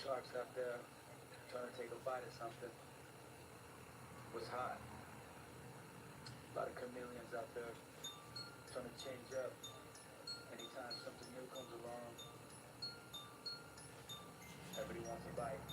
sharks out there trying to take a bite of something. Was hot. A lot of chameleons out there trying to change up. Anytime something new comes along, everybody wants a bite.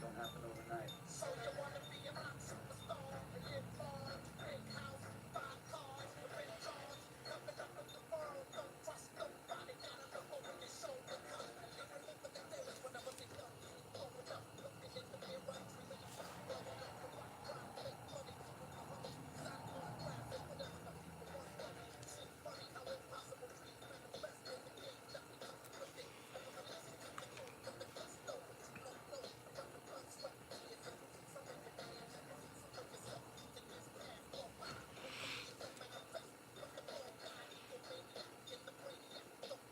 Don't happen overnight. So you wanna be a rock superstar, a hit boy, big house, 5 cars, you're in charge, coming up with the world, don't trust nobody, gotta look over your shoulder, cause you remember the days when I was a young kid, growing up, looking in the mirror, dreaming of something growing up, the rock, trying to make money, people cover me, cause I know I'm rapping, whatever the people want from me, shit funny how impossible dreams manifest in the game, that we took to predict, over the lesson, cut the code, cut the dust, though, but you don't know about the blood, sweat, tears, and bruises, so every day and every so of yourself, keep the years past, walk by, hope the vision don't manifest, but the ball guy, ego maniac, get the brainiac,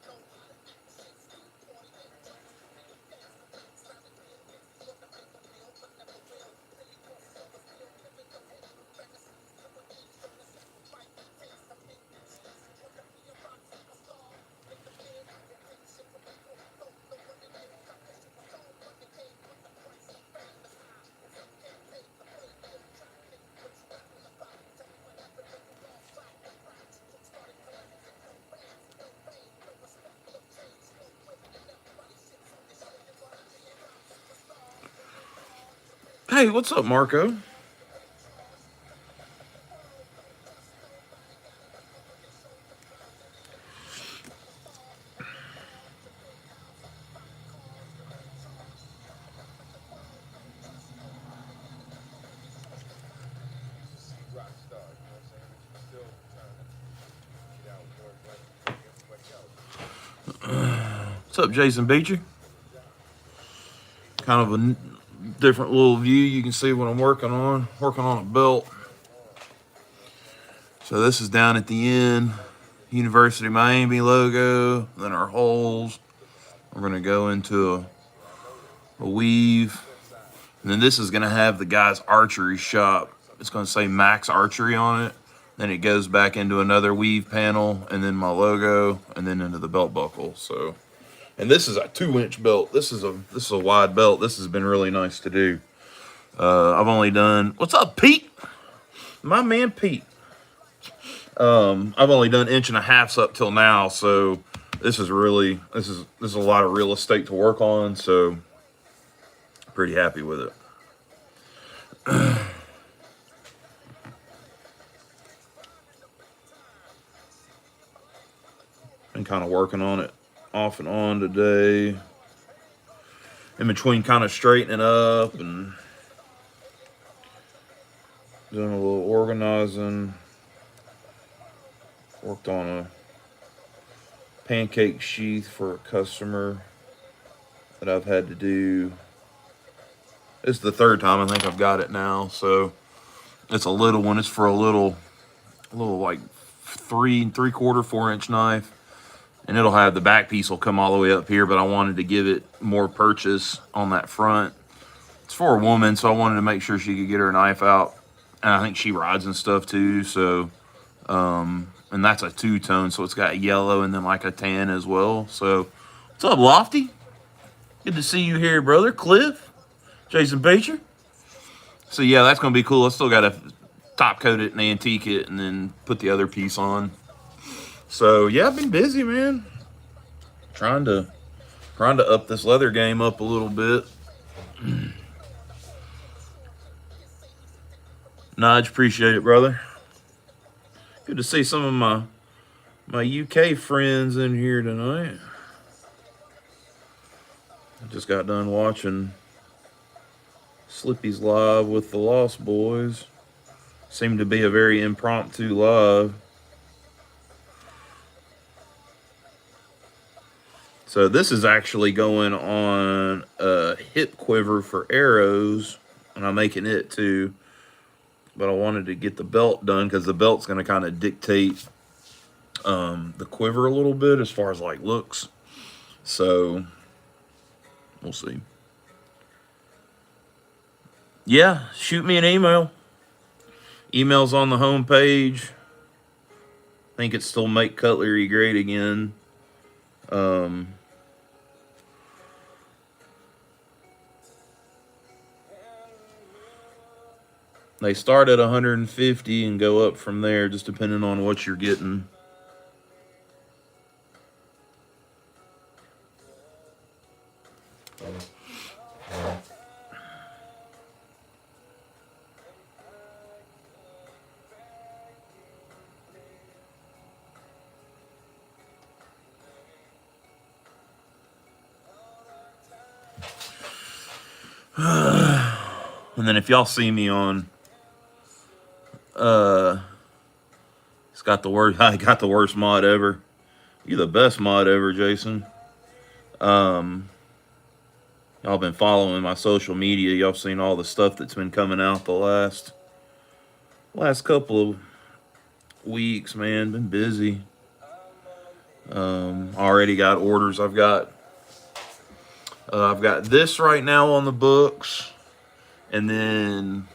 don't know how to act, shit, speed, party, and tracks, make them dance, the rap, sounding real, busy on the paper mill, but never will, really crosses over still, living the hope, fantasies, triple D's from the set, might taste some meat and cheese, wanna be a rock superstar, make the big application for people who don't know what it is, I wish you were told what the game, but the price of fame is high, and some can't pay to play the track, think what you rapping about, tell me what happened when you lost track, and rhymes, from starting collecting, no fans, no fame, no respect, no change, no way, and everybody shits on this show, you wanna be a rock superstar, working hard to make Hey, what's up, Marco? you're in charge, coming up with the world, don't trust nobody, gotta look over your shoulder, cause you wanna be a rock superstar, working hard to big house, 5 cars, you're in charge, coming up with the world, don't trust nobody, gotta look over your shoulder, cause rock star, you know what I'm saying? But you still trying to get out and work like everybody else. What's up, Jason Beecher? Kind of a different little view. You can see what I'm working on. Working on a belt. So this is down at the end. University of Miami logo. Then our holes. We're going to go into a weave. And then this is going to have the guy's archery shop. It's going to say Max Archery on it. Then it goes back into another weave panel, and then my logo, and then into the belt buckle. So, and this is a 2-inch belt. This is a wide belt. This has been really nice to do. I've only done. What's up, Pete? My man, Pete. I've only done 1.5 inches up till now, so this is a lot of real estate to work on. So, pretty happy with it. Been kind of working on it off and on today. In between, kind of straightening up and doing a little organizing. Worked on a pancake sheath for a customer that I've had to do. It's the third time I think I've got it now, so it's a little one. It's for a little like 3 3/4 4-inch knife, and it'll have the back piece will come all the way up here. But I wanted to give it more purchase on that front. It's for a woman, so I wanted to make sure she could get her knife out, and I think she rides and stuff too. So, and that's a 2-tone, so it's got yellow and then like a tan as well. So, what's up, Lofty? Good to see you here, brother. Cliff, Jason Beecher. So yeah, that's gonna be cool. I still gotta top coat it and antique it, and then put the other piece on. So yeah, I've been busy, man. Trying to trying to up this leather game up a little bit. Nudge, appreciate it, brother. Good to see some of my UK friends in here tonight. I just got done watching Slippy's live with the Lost Boys. Seemed to be a very impromptu live. So this is actually going on a hip quiver for arrows, and I'm making it too. But I wanted to get the belt done because the belt's going to kind of dictate the quiver a little bit as far as like looks. So we'll see. Yeah, shoot me an email. Email's on the home page. I think it's still Make Cutlery Great Again. Um, They start at 150 and go up from there, just depending on what you're getting. And then if y'all see me on, it's got the worst. I got the worst mod ever. You the best mod ever, Jason. Y'all been following my social media. Y'all seen all the stuff that's been coming out the last couple of weeks, man. Been busy. Already got orders. I've got this right now on the books, and then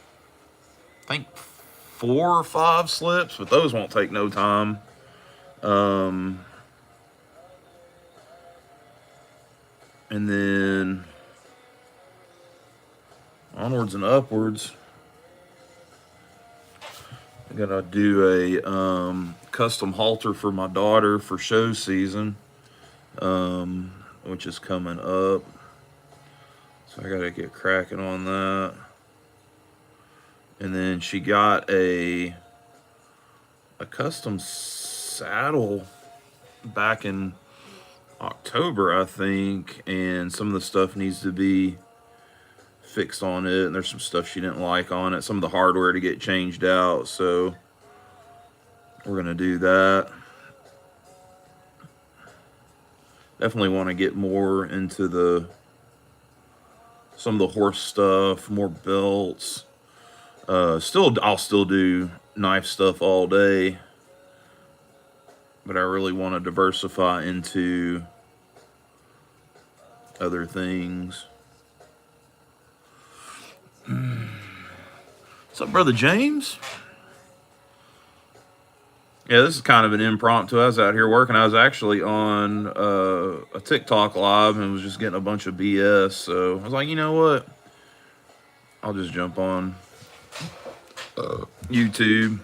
I think 4 or 5 slips, but those won't take no time. And then onwards and upwards. I gotta do a custom halter for my daughter for show season, which is coming up. So I gotta get cracking on that. And then she got a custom saddle back in October, I think, and some of the stuff needs to be fixed on it, and there's some stuff she didn't like on it, some of the hardware to get changed out, so we're gonna do that. Definitely want to get more into some of the horse stuff, more belts. I'll still do knife stuff all day, but I really want to diversify into other things. What's up, brother James? Yeah, this is kind of an impromptu. I was out here working. I was actually on a TikTok live and was just getting a bunch of BS. So I was like, you know what? I'll just jump on YouTube.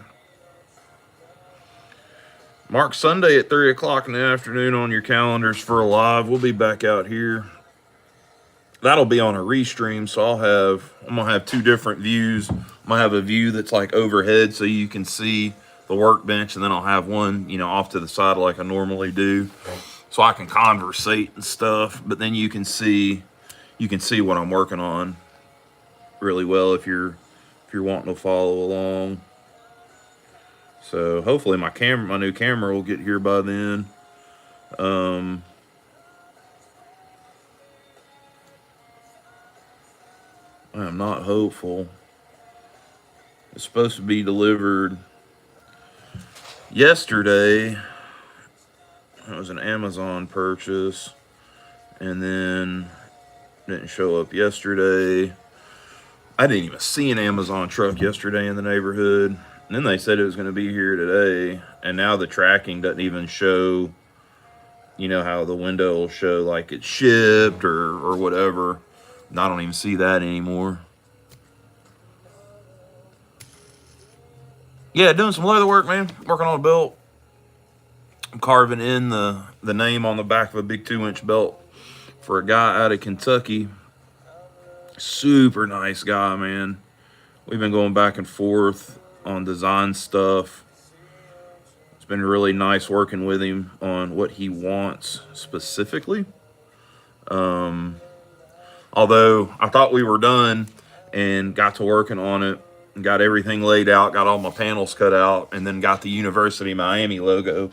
Mark Sunday at 3 o'clock in the afternoon on your calendars for a live. We'll be back out here. That'll be on a restream, so I'm gonna have 2 different views. I'm gonna have a view that's like overhead so you can see the workbench, and then I'll have one, off to the side like I normally do, so I can conversate and stuff. But then you can see what I'm working on really well if you're wanting to follow along. So hopefully my new camera will get here by then. I am not hopeful. It's supposed to be delivered yesterday. It was an Amazon purchase, and then didn't show up yesterday. I didn't even see an Amazon truck yesterday in the neighborhood. And then they said it was going to be here today, and now the tracking doesn't even show, how the window will show like it's shipped or whatever. And I don't even see that anymore. Yeah, doing some leather work, man. Working on a belt. I'm carving in the name on the back of a big 2-inch belt for a guy out of Kentucky. Super nice guy, man. We've been going back and forth on design stuff. It's been really nice working with him on what he wants specifically. Although I thought we were done and got to working on it and got everything laid out, got all my panels cut out, and then got the University of Miami logo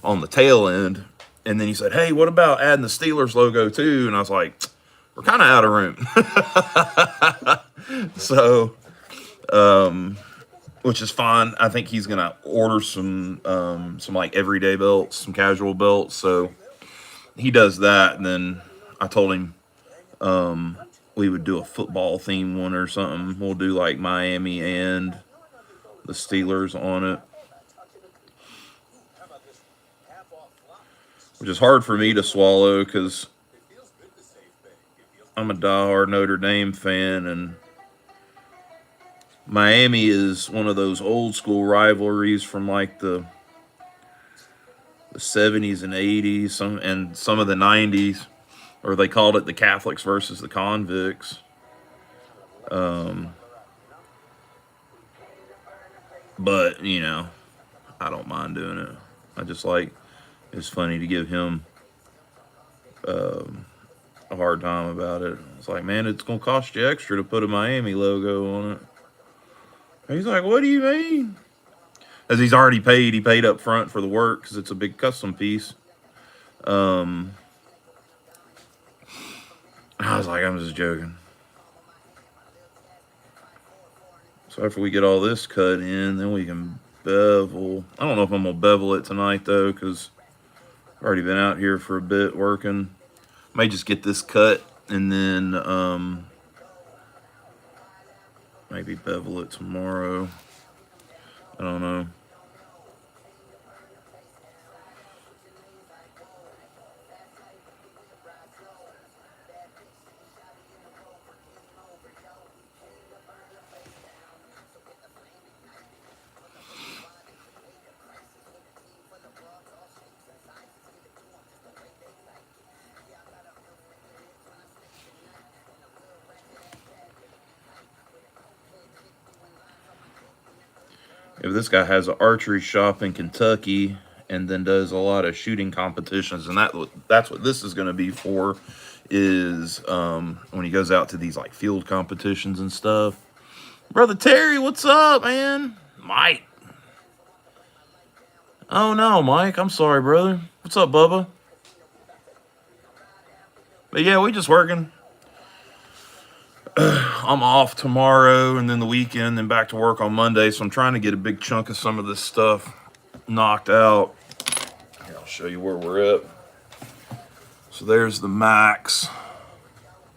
on the tail end. And then he said, hey, what about adding the Steelers logo too? And I was like, we're kind of out of room. So, which is fine. I think he's gonna order some like everyday belts, some casual belts. So he does that, and then I told him we would do a football theme one or something. We'll do like Miami and the Steelers on it, which is hard for me to swallow because I'm a diehard Notre Dame fan, and Miami is one of those old school rivalries from like the 70s and 80s, some of the 90s, or they called it the Catholics versus the convicts. Um, but you know, I don't mind doing it. I just like it's funny to give him um, a hard time about it. It's like, man, it's gonna cost you extra to put a Miami logo on it. And he's like, what do you mean? As he's already paid, he paid up front for the work because it's a big custom piece. Um, I was like, I'm just joking. So after we get all this cut in, then we can bevel. I don't know if I'm gonna bevel it tonight though, because I've already been out here for a bit working. May just get this cut and then maybe bevel it tomorrow. I don't know. If this guy has an archery shop in Kentucky and then does a lot of shooting competitions, and that's what this is going to be for, is when he goes out to these like field competitions and stuff. Brother Terry, what's up, man? Mike. Oh no, Mike. I'm sorry, brother. What's up, Bubba? But yeah, we just working. I'm off tomorrow and then the weekend, then back to work on Monday. So I'm trying to get a big chunk of some of this stuff knocked out. Here, I'll show you where we're at. So there's the max.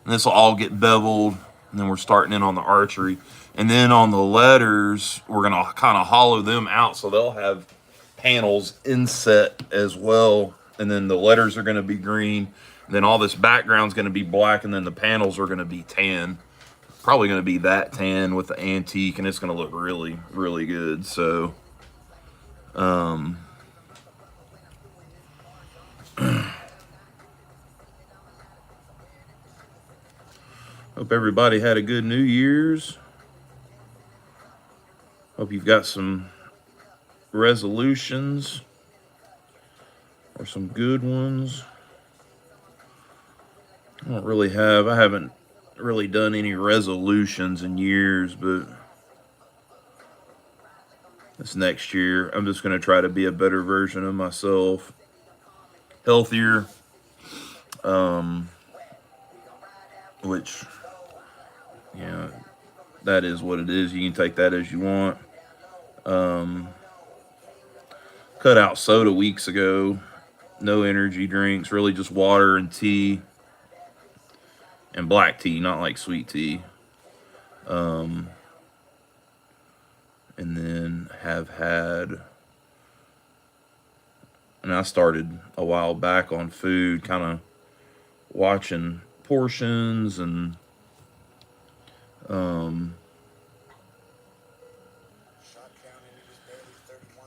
And this will all get beveled. And then we're starting in on the archery. And then on the letters, we're going to kind of hollow them out so they'll have panels inset as well. And then the letters are going to be green. And then all this background is going to be black. And then the panels are going to be tan. Probably going to be that tan with the antique. And it's going to look really, really good. So, hope everybody had a good New Year's. Hope you've got some resolutions or some good ones. I haven't really done any resolutions in years, but this next year, I'm just going to try to be a better version of myself, healthier, which, yeah, that is what it is. You can take that as you want. Cut out soda weeks ago. No energy drinks, really just water and tea and black tea, not like sweet tea. And then and I started a while back on food, kind of watching portions and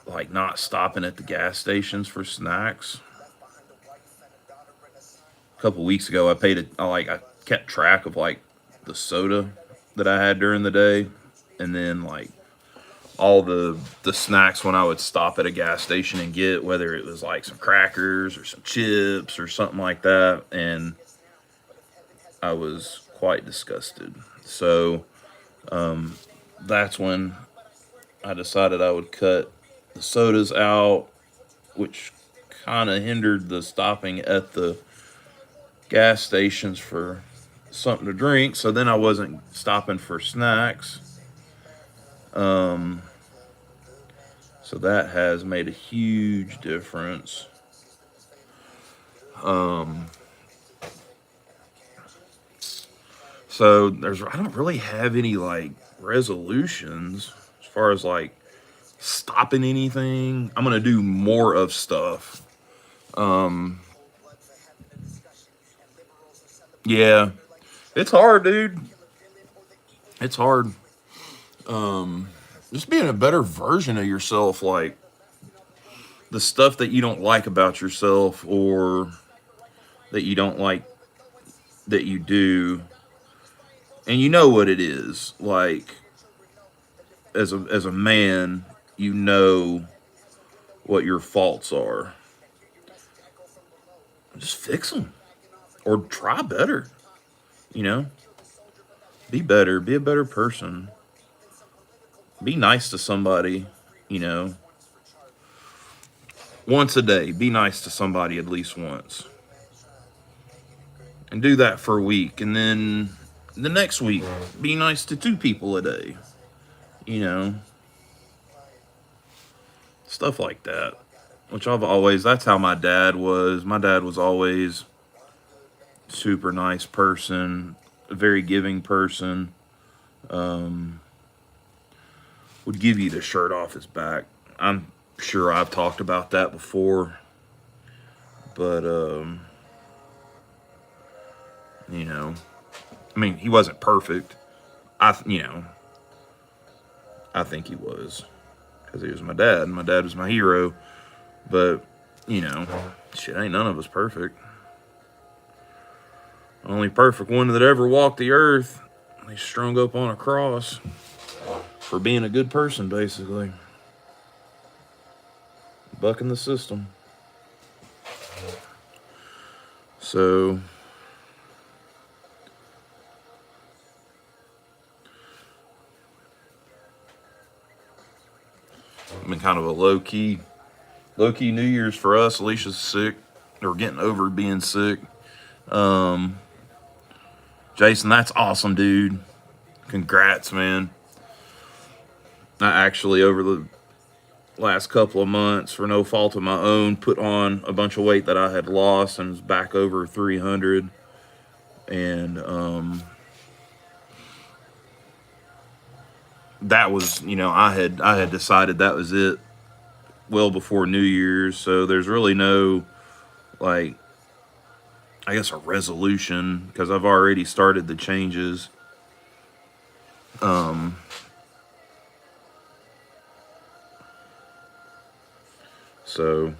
like not stopping at the gas stations for snacks. A couple weeks ago, I kept track of like the soda that I had during the day, and then like all the snacks when I would stop at a gas station and get, whether it was like some crackers or some chips or something like that, and I was quite disgusted. So that's when I decided I would cut the sodas out, which kind of hindered the stopping at the gas stations for something to drink. So then I wasn't stopping for snacks. So that has made a huge difference. So I don't really have any like resolutions as far as like stopping anything. I'm gonna do more of stuff. Yeah, it's hard, dude. It's hard. just being a better version of yourself, like the stuff that you don't like about yourself or that you don't like that you do, and you know what it is. Like as a man, you know what your faults are. Just fix them or try better. You know, be better, be a better person, be nice to somebody. You know, once a day, be nice to somebody at least once, and do that for a week, and then the next week, be nice to two people a day. You know, stuff like that. Which I've always, that's how my dad was. My dad was always super nice person, a very giving person. Would give you the shirt off his back. I'm sure I've talked about that before, but you know, I mean, he wasn't perfect. I think he was because he was my dad, and my dad was my hero. But you know, shit, ain't none of us perfect. Only perfect one that ever walked the earth. He's strung up on a cross for being a good person, basically. Bucking the system. So, I mean, kind of a low-key New Year's for us. Alicia's sick, or getting over being sick. Jason, that's awesome, dude. Congrats, man. I actually, over the last couple of months, for no fault of my own, put on a bunch of weight that I had lost and was back over 300. And that was, I had decided that was it well before New Year's. So there's really no, like, I guess a resolution, because I've already started the changes. So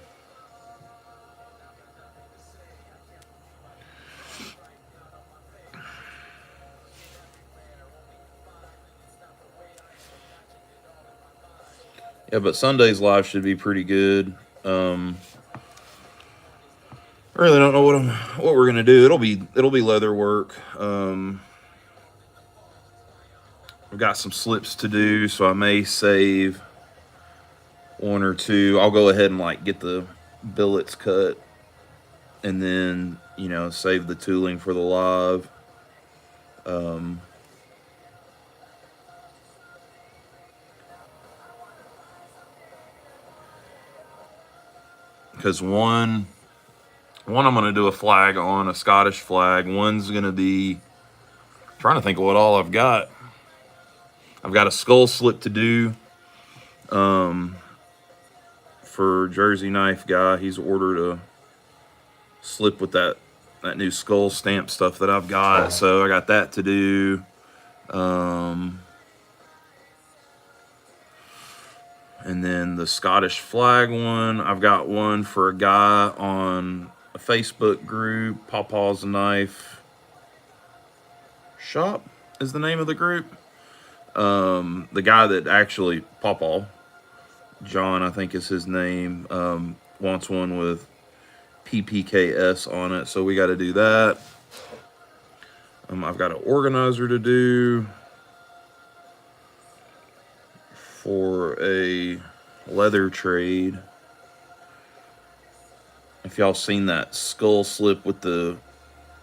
yeah, but Sunday's live should be pretty good. I really don't know what we're gonna do. It'll be leather work. I've got some slips to do, so I may save one or two. I'll go ahead and like get the billets cut, and then save the tooling for the live. Because one I'm gonna do a flag on, a Scottish flag. One's gonna be, I'm trying to think of what all I've got. I've got a skull slip to do. For Jersey Knife guy, he's ordered a slip with that new skull stamp stuff that I've got. So I got that to do. And then the Scottish flag one, I've got one for a guy on a Facebook group, Pawpaw's Knife Shop is the name of the group. The guy that actually, Pawpaw, John, I think is his name, wants one with PPKS on it, so we got to do that. I've got an organizer to do for a leather trade. If y'all seen that skull slip with the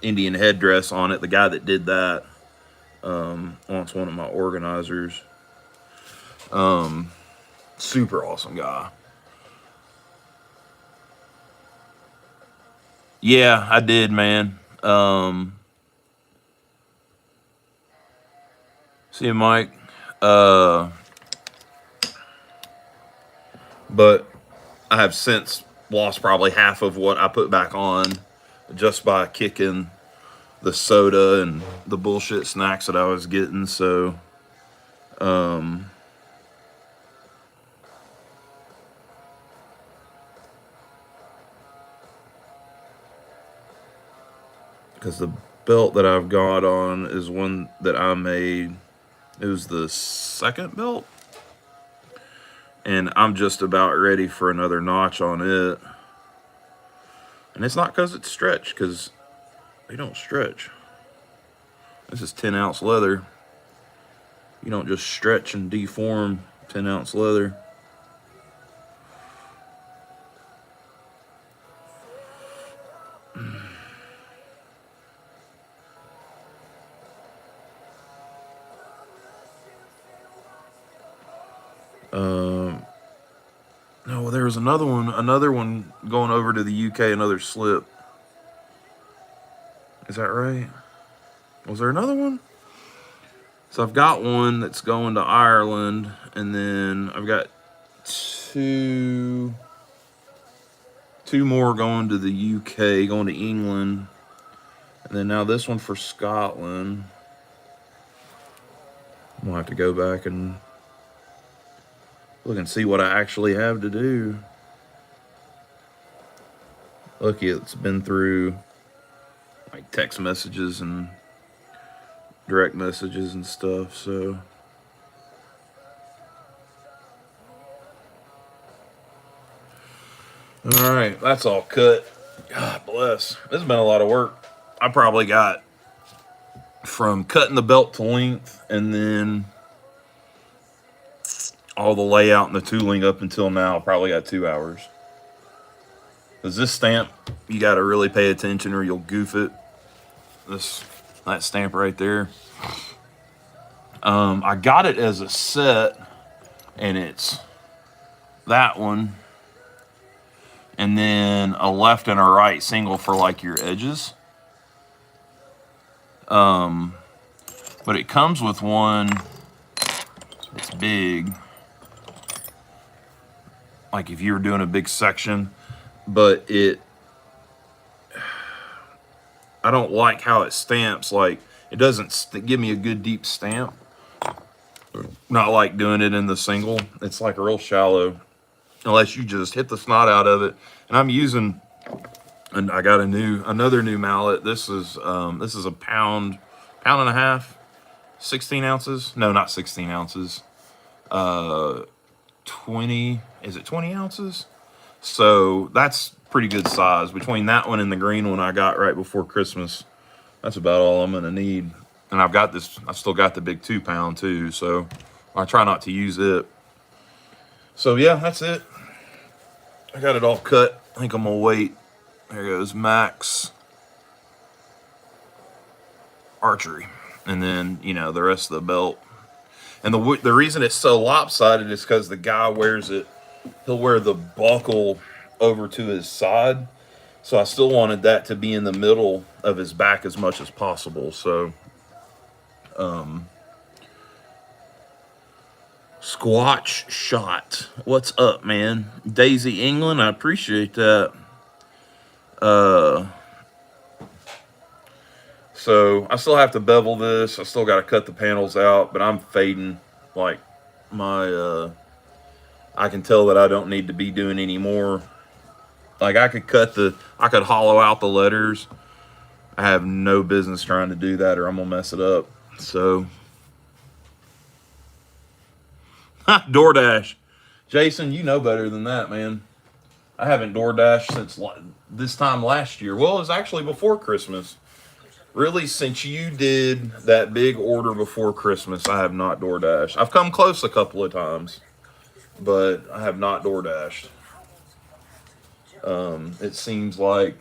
Indian headdress on it, the guy that did that wants one of my organizers. Super awesome guy. Yeah, I did, man. See you, Mike. But I have since lost probably half of what I put back on just by kicking the soda and the bullshit snacks that I was getting. So Because the belt that I've got on is one that I made. It was the second belt, and I'm just about ready for another notch on it. And it's not because it's stretched, because they don't stretch. This is 10-ounce leather. You don't just stretch and deform 10-ounce leather. No, there was another one going over to the UK, another slip. Is that right? Was there another one? So I've got one that's going to Ireland, and then I've got two more going to the UK, going to England, and then now this one for Scotland. I'm gonna have to go back and look and see what I actually have to do. Lucky it's been through like text messages and direct messages and stuff, so. All right, that's all cut. God bless. This has been a lot of work. I probably got from cutting the belt to length and then all the layout and the tooling up until now, probably got 2 hours. Because this stamp, you got to really pay attention or you'll goof it. That stamp right there. I got it as a set, and it's that one, and then a left and a right single for like your edges. But it comes with one that's big, like if you were doing a big section, but I don't like how it stamps. Like, it doesn't give me a good deep stamp. Not like doing it in the single. It's like real shallow, unless you just hit the snot out of it. And I'm using, and I got another new mallet. This is a pound and a half, 16 ounces. No, not 16 ounces. 20, is it 20 ounces? So that's pretty good size. Between that one and the green one I got right before Christmas, that's about all I'm gonna need. And I still got the big 2 pound too, so I try not to use it. So yeah, that's it. I got it all cut. I think I'm gonna wait. There goes Max Archery. And then, the rest of the belt. And the reason it's so lopsided is because the guy wears it. He'll wear the buckle over to his side. So I still wanted that to be in the middle of his back as much as possible. So, Squatch Shot. What's up, man? Daisy England, I appreciate that. So I still have to bevel this. I still got to cut the panels out, but I'm fading like my, I can tell that I don't need to be doing any more. Like I could hollow out the letters. I have no business trying to do that or I'm gonna mess it up. So, DoorDash. Jason, you know better than that, man. I haven't DoorDashed since this time last year. Well, it was actually before Christmas. Really, since you did that big order before Christmas, I have not DoorDashed. I've come close a couple of times, but I have not DoorDashed. It seems like,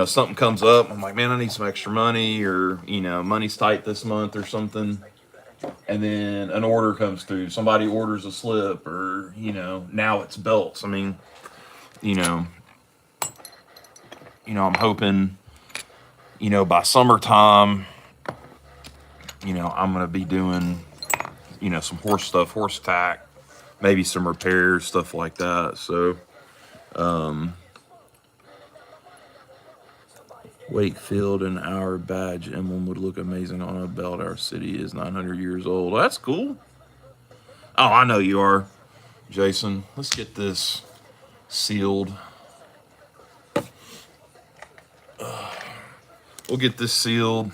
something comes up. I'm like, man, I need some extra money, or, money's tight this month or something. And then an order comes through. Somebody orders a slip, or, now it's belts. I mean, I'm hoping, by summertime, I'm going to be doing, some horse tack, maybe some repairs, stuff like that. So, Wakefield and our badge emblem would look amazing on a belt. Our city is 900 years old. That's cool. Oh, I know you are, Jason. Let's get this sealed. We'll get this sealed.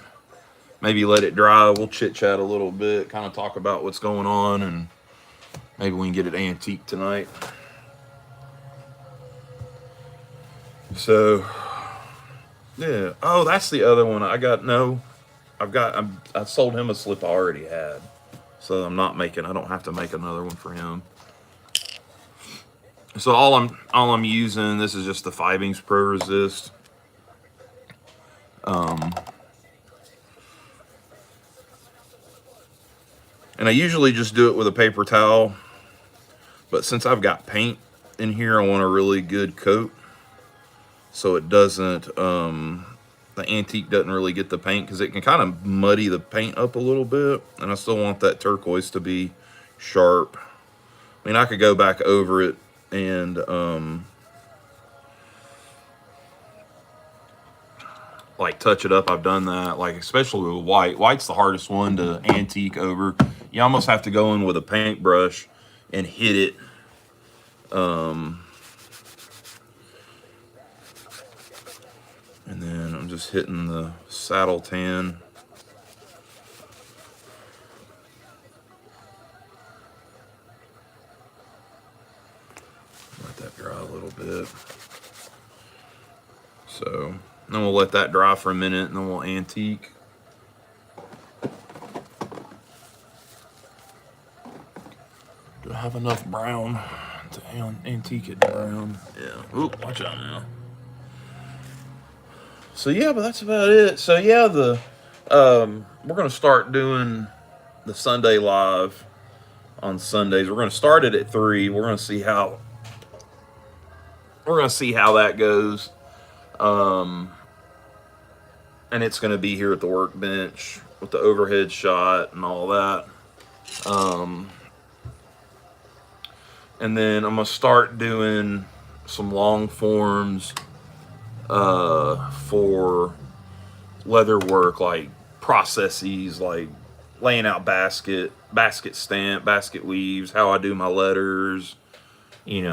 Maybe let it dry. We'll chit chat a little bit, kind of talk about what's going on, and maybe we can get it antique tonight. So, yeah. Oh, that's the other one. I sold him a slip I already had. So I don't have to make another one for him. So all I'm using, this is just the Fibings Pro Resist. And I usually just do it with a paper towel, but since I've got paint in here, I want a really good coat so it doesn't, the antique doesn't really get the paint, because it can kind of muddy the paint up a little bit, and I still want that turquoise to be sharp. I mean, I could go back over it and like touch it up. I've done that, like especially with white. White's the hardest one to antique over. You almost have to go in with a paintbrush and hit it. And then I'm just hitting the saddle tan. Let that dry a little bit. So then we'll let that dry for a minute, and then we'll antique. Do I have enough brown to antique it brown? Yeah. Ooh, watch out now. So yeah, but that's about it. So yeah, we're gonna start doing the Sunday live on Sundays. We're gonna start it at 3. We're gonna see how that goes. And it's gonna be here at the workbench with the overhead shot and all that. And then I'm gonna start doing some long forms for leather work, like processes, like laying out basket stamp, basket weaves, how I do my letters,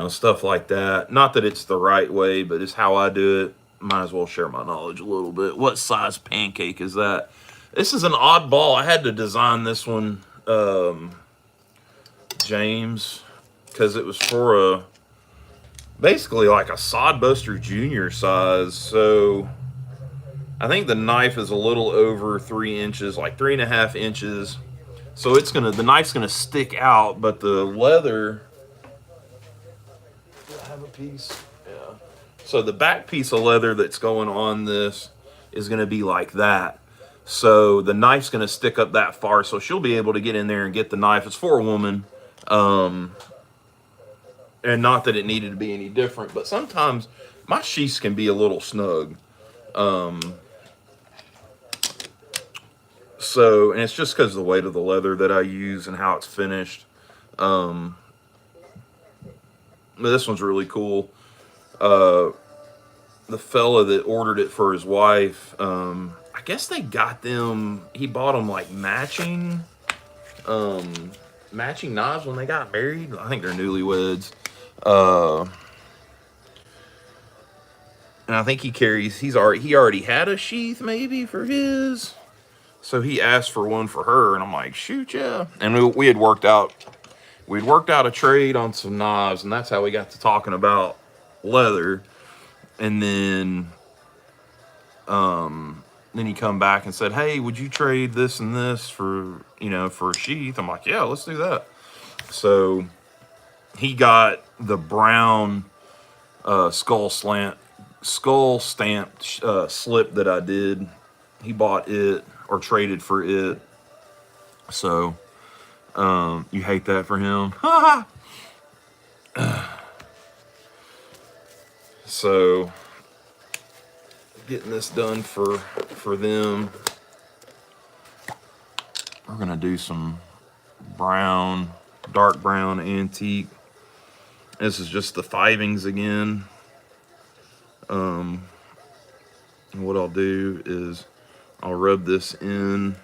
stuff like that. Not that it's the right way, but it's how I do it. Might as well share my knowledge a little bit. What size pancake is that? This is an oddball. I had to design this one, James, because it was for basically like a Sodbuster Junior size. So I think the knife is a little over 3 inches, like 3.5 inches. So the knife's gonna stick out, but the leather. Do I have a piece? Yeah. So the back piece of leather that's going on this is gonna be like that. So the knife's gonna stick up that far, so she'll be able to get in there and get the knife. It's for a woman. And not that it needed to be any different, but sometimes my sheaths can be a little snug. So, and it's just because of the weight of the leather that I use and how it's finished. But this one's really cool. The fella that ordered it for his wife, I guess he bought them like matching knives when they got married. I think they're newlyweds. And I think he already had a sheath maybe for his. So he asked for one for her, and I'm like, shoot, yeah. And we'd worked out a trade on some knives, and that's how we got to talking about leather. And then he come back and said, hey, would you trade this and this for a sheath? I'm like, yeah, let's do that. So he got the brown skull stamped slip that I did. He bought it or traded for it. So you hate that for him. So getting this done for them. We're gonna do some dark brown antique. This is just the Fibings again. And what I'll do is I'll rub this in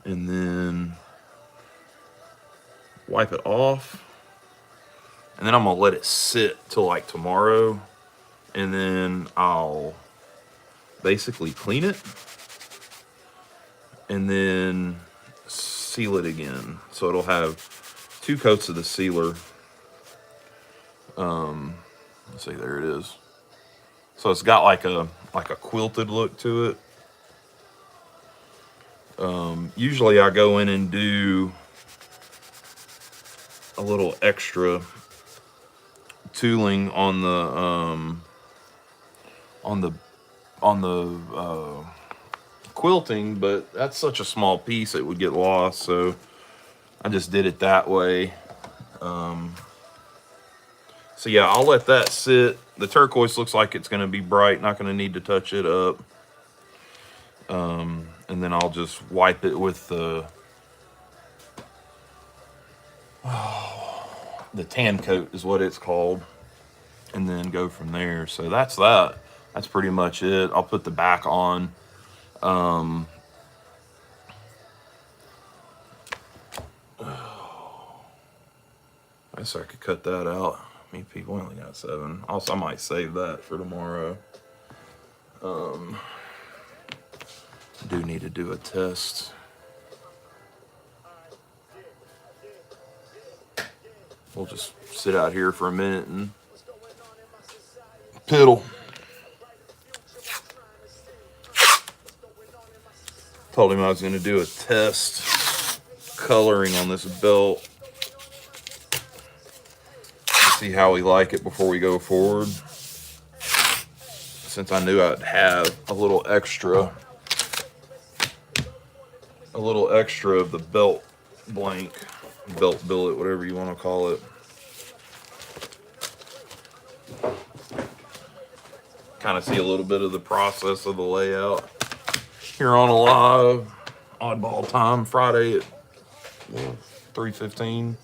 and then wipe it off. And then I'm gonna let it sit till like tomorrow. And then I'll basically clean it and then seal it again. So it'll have 2 coats of the sealer. Let's see, there it is. So it's got like a quilted look to it. Usually I go in and do a little extra tooling on the quilting, but that's such a small piece it would get lost, so I just did it that way. So yeah, I'll let that sit. The turquoise looks like it's going to be bright, not going to need to touch it up. And then I'll just wipe it with the tan coat is what it's called, and then go from there. So that's that. That's pretty much it. I'll put the back on. I guess I could cut that out. Me people only got 7. Also, I might save that for tomorrow. Do need to do a test. We'll just sit out here for a minute and piddle. Told him I was going to do a test coloring on this belt. See how we like it before we go forward. Since I knew I'd have a little extra of the belt blank, belt billet, whatever you want to call it. Kind of see a little bit of the process of the layout here on a live oddball time Friday at 3:15. I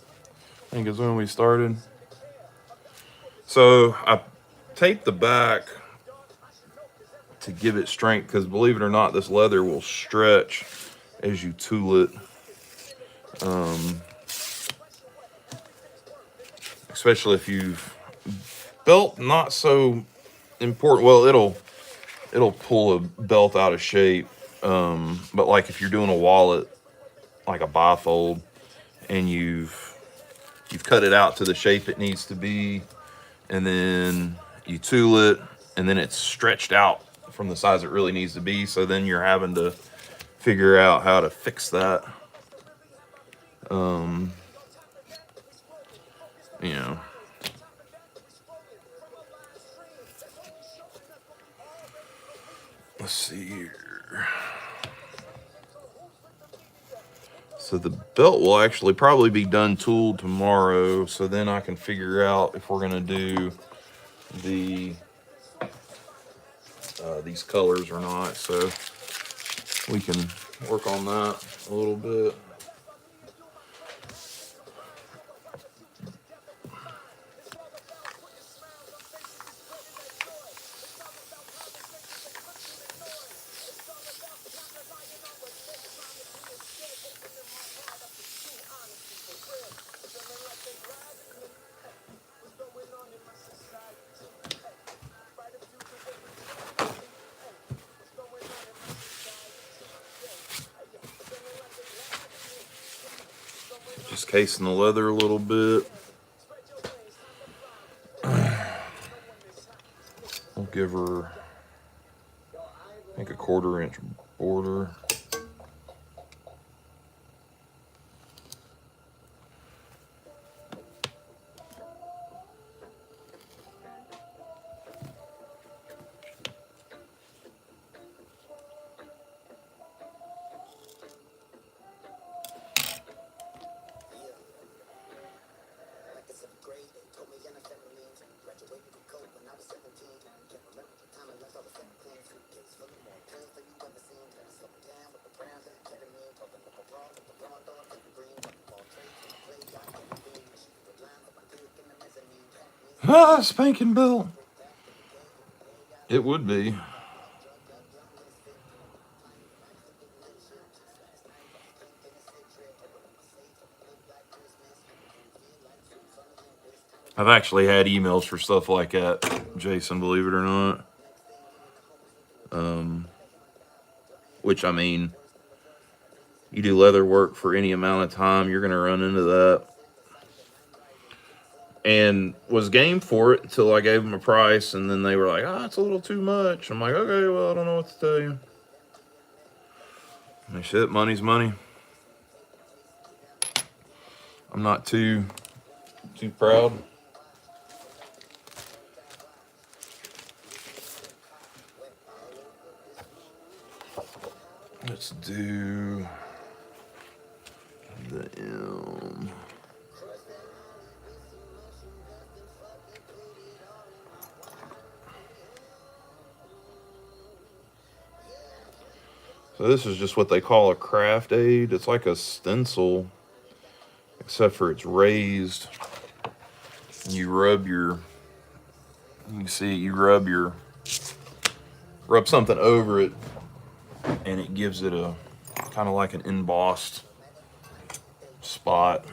think is when we started. So I taped the back to give it strength, because believe it or not, this leather will stretch as you tool it. Especially if you've belt not so important. Well, it'll pull a belt out of shape. But like if you're doing a wallet, like a bifold, and you've cut it out to the shape it needs to be, and then you tool it, and then it's stretched out from the size it really needs to be. So then you're having to figure out how to fix that. You know. Let's see here. So the belt will actually probably be done tooled tomorrow. So then I can figure out if we're gonna do these colors or not. So we can work on that a little bit. Just casing the leather a little bit. We'll give her, I think, a 1/4 inch border. Ah, spanking belt. It would be. I've actually had emails for stuff like that, Jason, believe it or not. Which, I mean, you do leather work for any amount of time, you're going to run into that. And was game for it until I gave them a price, and then they were like, "Ah, it's a little too much." I'm like, "Okay, well, I don't know what to tell you." And shit, money's money. I'm not too proud. Let's do the M. So this is just what they call a craft aid. It's like a stencil, except for it's raised. You rub your, you can see you rub something over it, and it gives it a kind of like an embossed spot.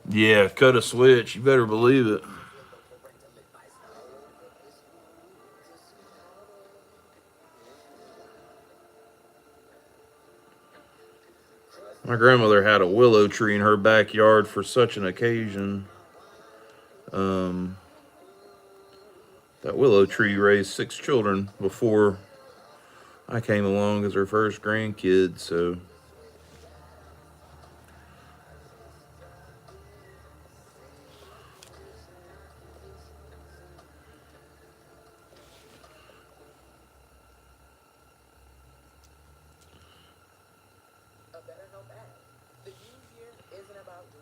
Yeah, cut a switch. You better believe it. My grandmother had a willow tree in her backyard for such an occasion. That willow tree raised 6 children before I came along as her first grandkid, so.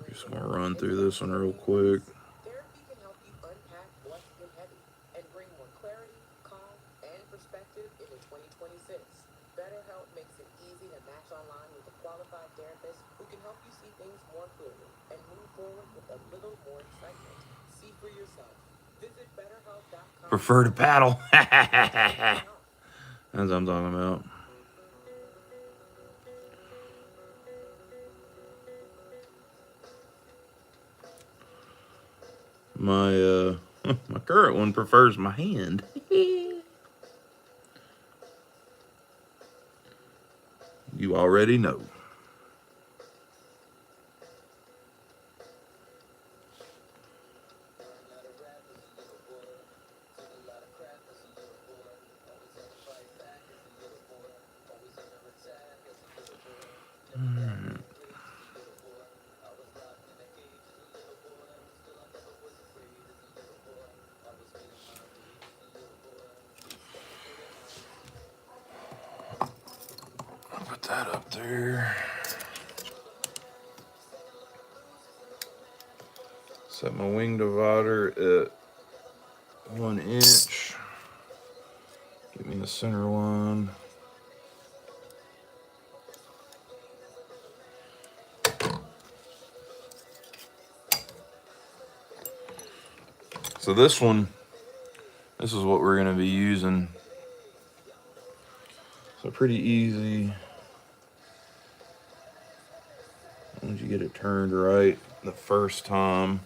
Just gonna run through this one real quick. Therapy can help you unpack what's been heavy and bring more clarity, calm, and perspective into 2026. BetterHelp makes it easy to match online with a qualified therapist who can help you see things more clearly and move forward with a little more excitement. See for yourself. Visit BetterHelp.com. Prefer to paddle. That's what I'm talking about. My my current one prefers my hand. You already know. Put that up there. Set my wing divider at 1 inch. Give me the center line. So this one, this is what we're going to be using. So pretty easy. Once you get it turned right the first time.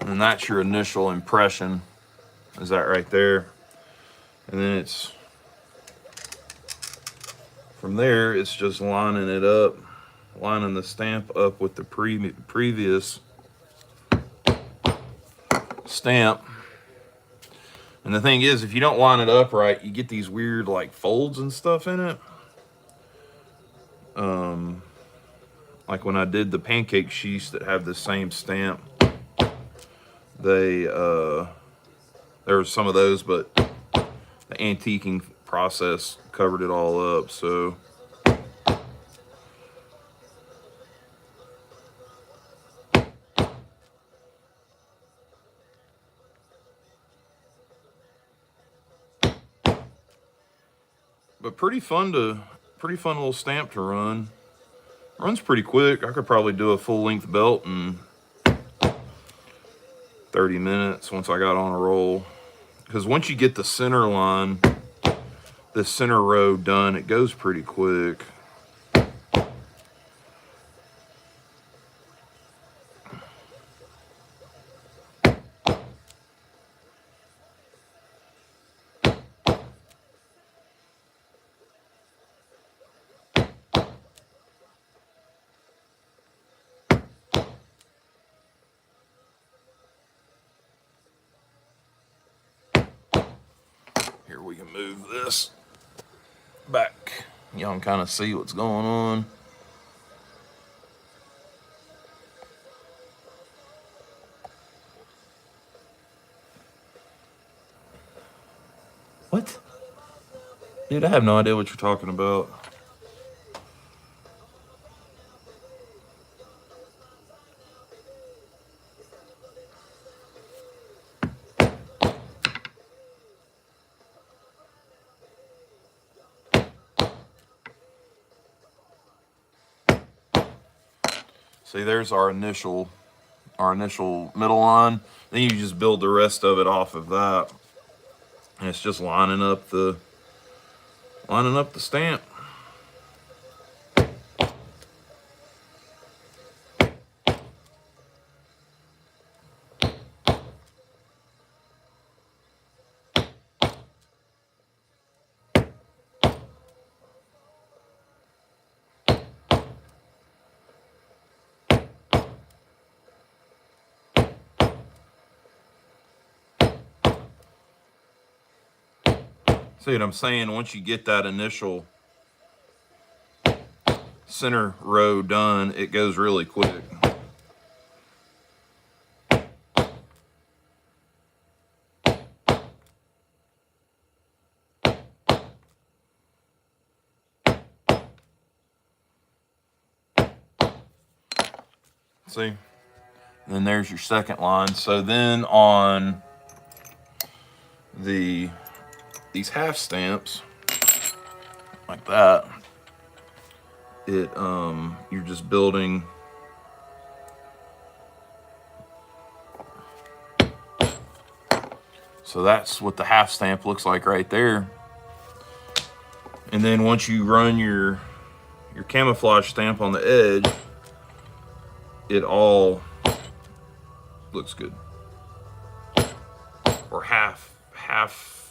And And that's your initial impression, is that right there. And then it's, from there, it's just lining it up, lining the stamp up with the previous stamp. And the thing is, if you don't line it up right, you get these weird like folds and stuff in it. Like when I did the pancake sheets that have the same stamp, they there was some of those, but the antiquing process covered it all up. So but pretty fun little stamp to run. Runs pretty quick. I could probably do a full length belt in 30 minutes once I got on a roll. Because once you get the center line, the center row done, it goes pretty quick. Here, we can move this back. Y'all can kind of see what's going on. What? Dude, I have no idea what you're talking about. See, there's our initial middle line. Then you just build the rest of it off of that. And it's just lining up the stamp. See what I'm saying? Once you get that initial center row done, it goes really quick. See? And then there's your second line. So then on these half stamps, like that, you're just building so that's what the half stamp looks like right there. And then once you run your camouflage stamp on the edge, it all looks good. Or half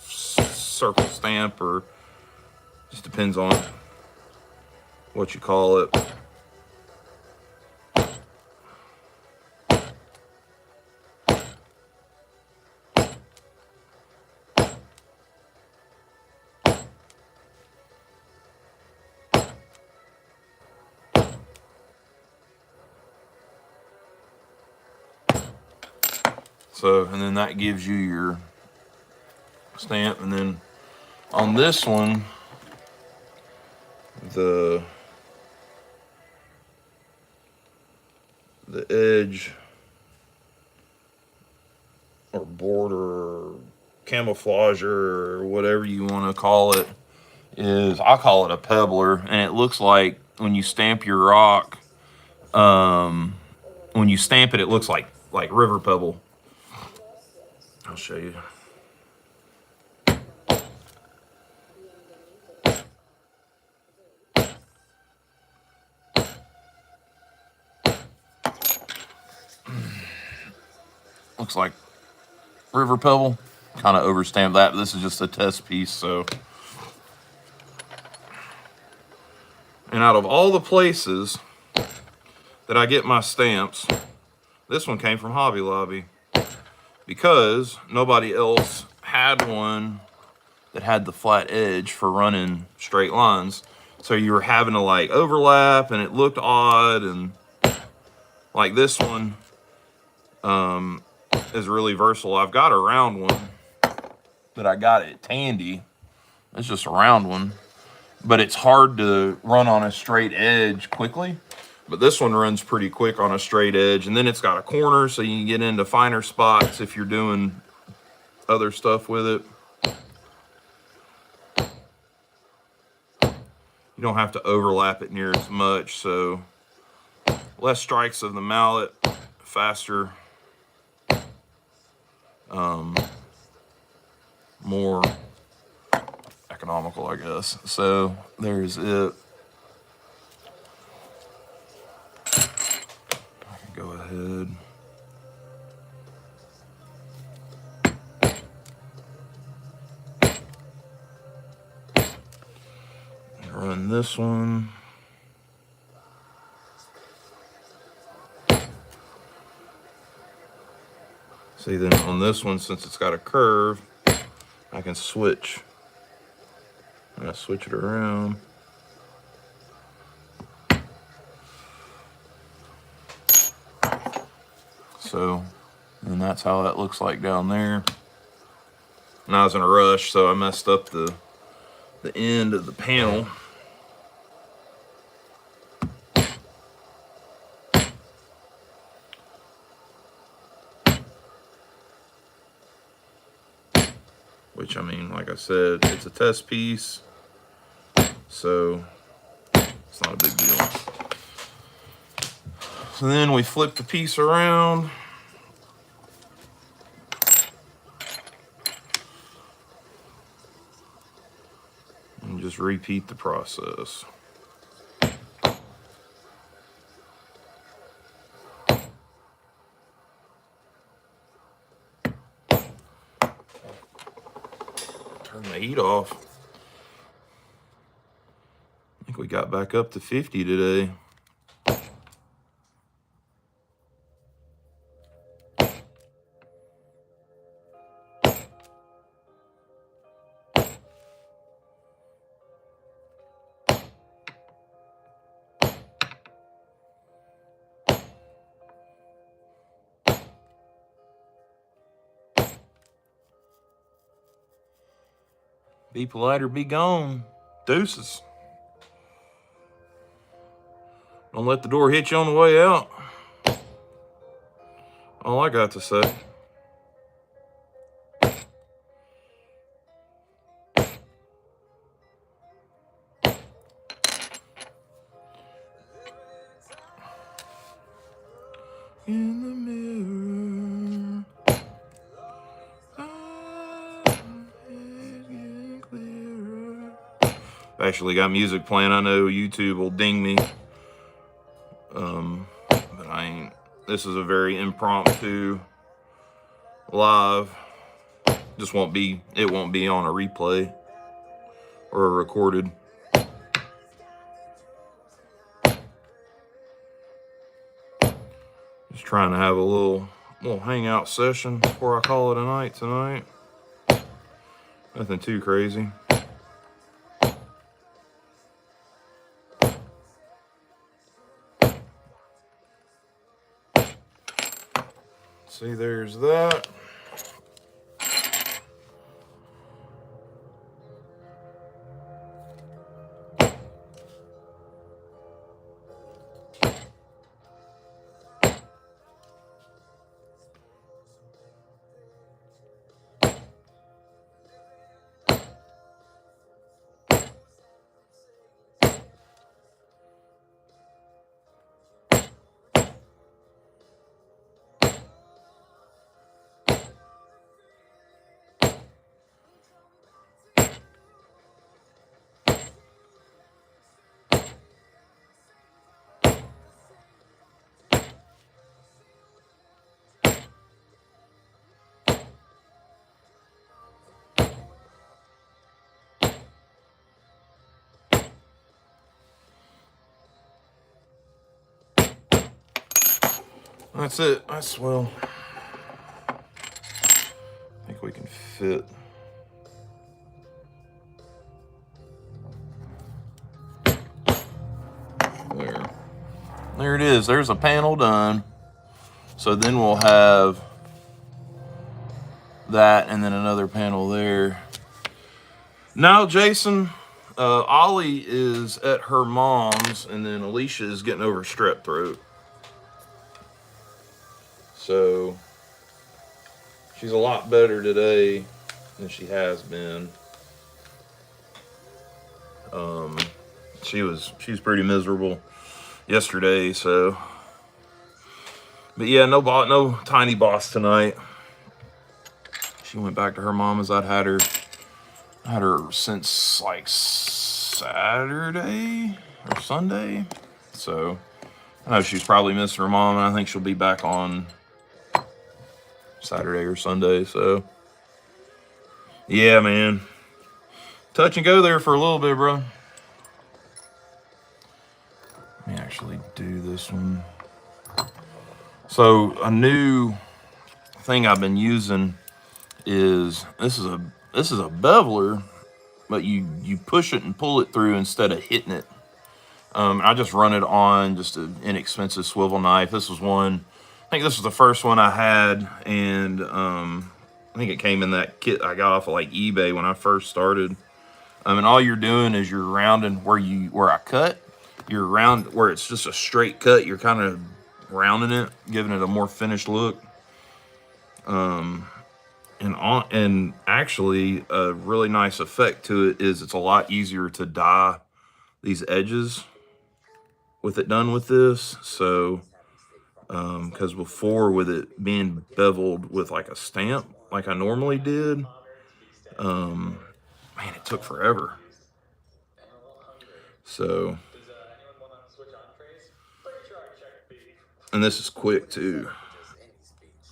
circle stamp, or just depends on what you call it. So, and then that gives you your stamp. And then on this one, the edge or border or camouflager or whatever you want to call it is, I call it a pebbler, and it looks like when you stamp your rock, when you stamp it, it looks like river pebble. I'll show you. Looks looks like river pebble. Kind of overstamped that, but this is just a test piece, so. And out of all the places that I get my stamps, this one came from Hobby Lobby because nobody else had one that had the flat edge for running straight lines. So you were having to like overlap and it looked odd, and like this one is really versatile. I've got a round one that I got at Tandy. It's just a round one, but it's hard to run on a straight edge quickly. But this one runs pretty quick on a straight edge, and then it's got a corner so you can get into finer spots if you're doing other stuff with it. You don't have to overlap it near as much, so less strikes of the mallet, faster, more economical, I guess. So there's it. I can go ahead. Run this one. See, then on this one, since it's got a curve, I can switch. And I switch it around. So, and that's how that looks like down there. And I was in a rush, so I messed up the end of the panel. Which, I mean, like I said, it's a test piece, so it's not a big deal. So then we flip the piece around. And just repeat the process. Turn the heat off. I think we got back up to 50 today. Be polite or be gone. Deuces. Don't let the door hit you on the way out. All I got to say. In the mirror, getting clearer. Actually got music playing. I know YouTube will ding me. But I ain't. This is a very impromptu live. Just won't be, it won't be on a replay or a recorded. Just trying to have a little hangout session before I call it a night tonight. Nothing too crazy. See, there's that. That's it. That's, well, I think we can fit. There. There it is. There's a panel done. So then we'll have that and then another panel there. Now, Jason, Ollie is at her mom's, and then Alicia is getting over strep throat. So she's a lot better today than she has been. She's pretty miserable yesterday. So, but yeah, no tiny boss tonight. She went back to her mama's. I'd had her since like Saturday or Sunday. So I know she's probably missing her mom, and I think she'll be back on Saturday or Sunday. So yeah, man, touch and go there for a little bit, bro. Let me actually do this one. So a new thing I've been using is this is a beveler, but you push it and pull it through instead of hitting it. I just run it on just an inexpensive swivel knife. This was one, I think this was the first one I had, and I think it came in that kit I got off of like eBay when I first started. And all you're doing is you're rounding where I cut. You're round where it's just a straight cut. You're kind of rounding it, giving it a more finished look. And actually a really nice effect to it is it's a lot easier to dye these edges with it done with this. So because before, with it being beveled with like a stamp like I normally did, man, it took forever. So, and this is quick too.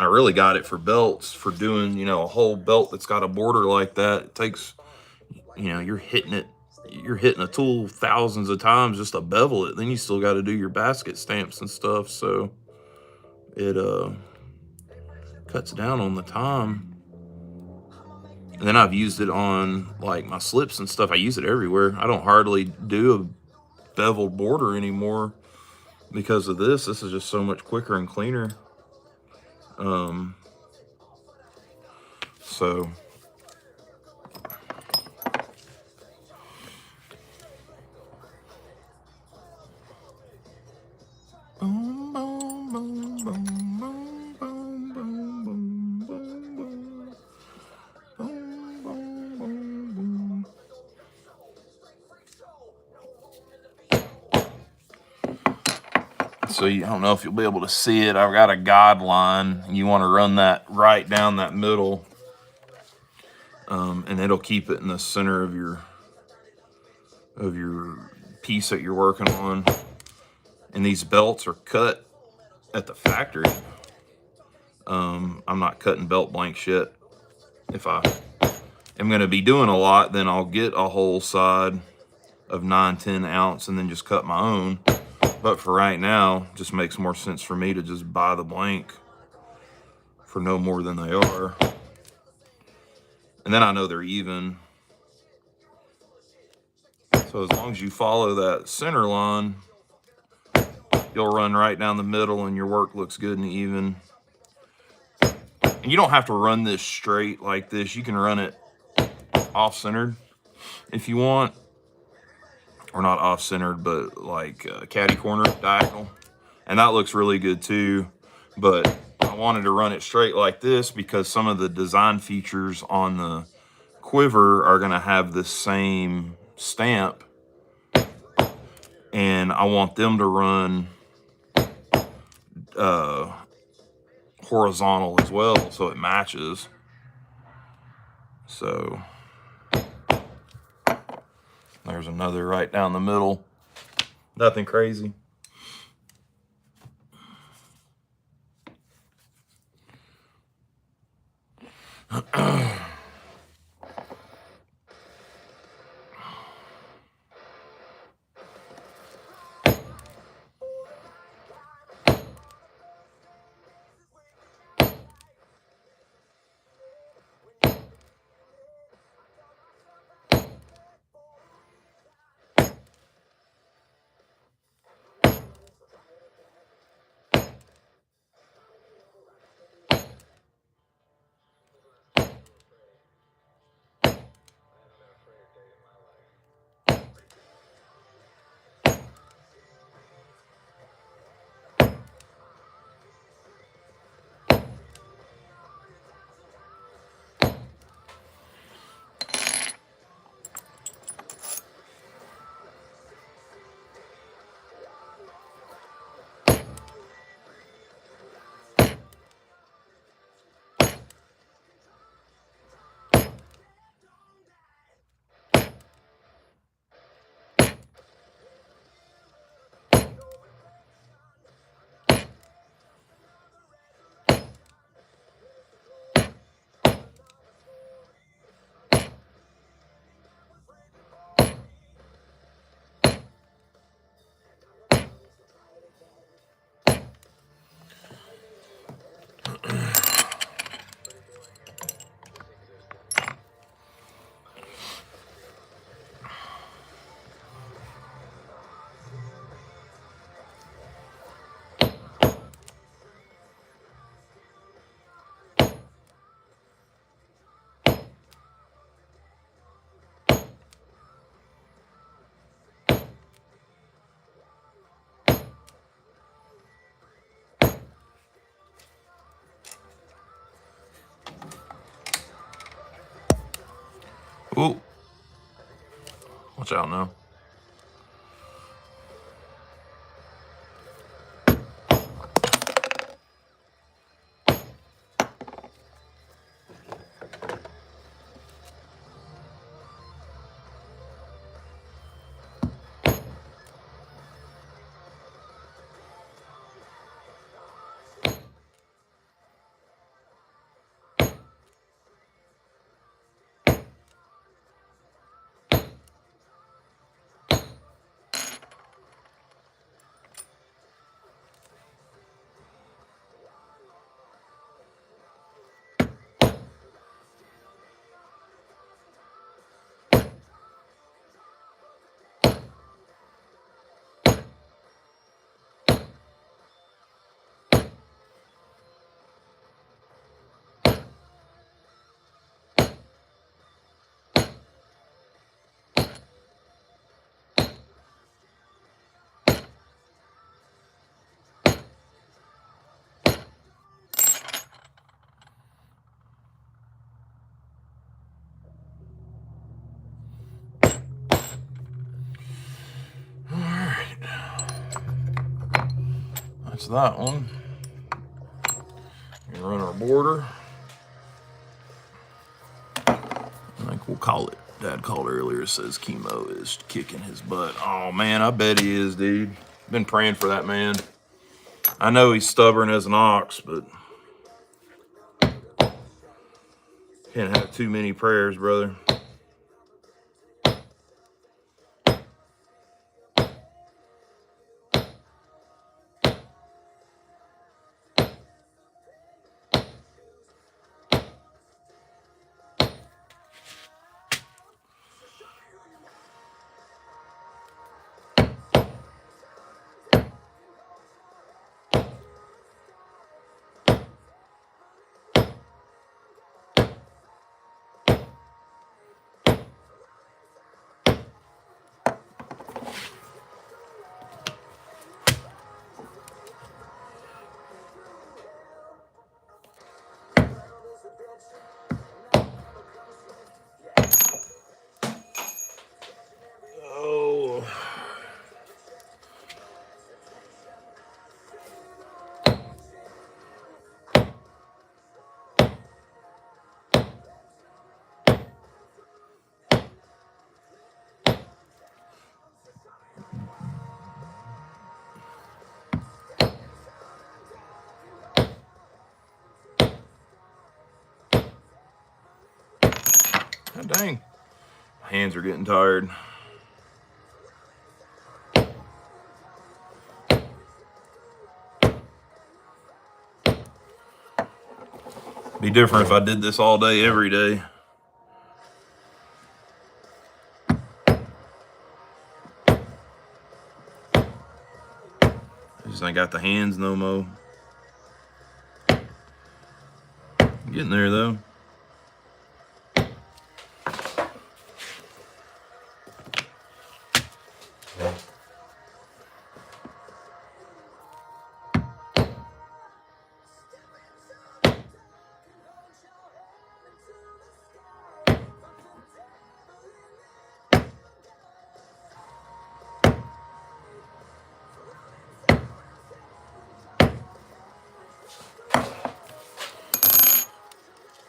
I really got it for belts, for doing, a whole belt that's got a border like that. It takes, you're hitting a tool thousands of times just to bevel it. Then you still got to do your basket stamps and stuff. So it cuts down on the time. And then I've used it on like my slips and stuff. I use it everywhere. I don't hardly do a beveled border anymore because of this. This is just so much quicker and cleaner. So boom, boom, boom, boom, boom, boom, boom, boom, boom, boom, boom, boom, boom. So I don't know if you'll be able to see it. I've got a guideline. You want to run that right down that middle, and it'll keep it in the center of your piece that you're working on. And these belts are cut at the factory. I'm not cutting belt blanks yet. If I am going to be doing a lot, then I'll get a whole side of 9-10 ounce and then just cut my own. But for right now, it just makes more sense for me to just buy the blank for no more than they are. And then I know they're even. So as long as you follow that center line, you'll run right down the middle and your work looks good and even. And you don't have to run this straight like this. You can run it off-centered if you want. Or not off-centered, but like caddy corner, diagonal. And that looks really good too. But I wanted to run it straight like this because some of the design features on the quiver are going to have the same stamp. And I want them to run horizontal as well, so it matches. So there's another right down the middle. Nothing crazy. Watch out now. That's that one. We run our border. I think we'll call it. Dad called earlier, says chemo is kicking his butt. Oh man, I bet he is, dude. Been praying for that man. I know he's stubborn as an ox, but can't have too many prayers, brother. Oh. God dang. Hands are getting tired. Be different if I did this all day, every day. I just ain't got the hands no more. Getting there though.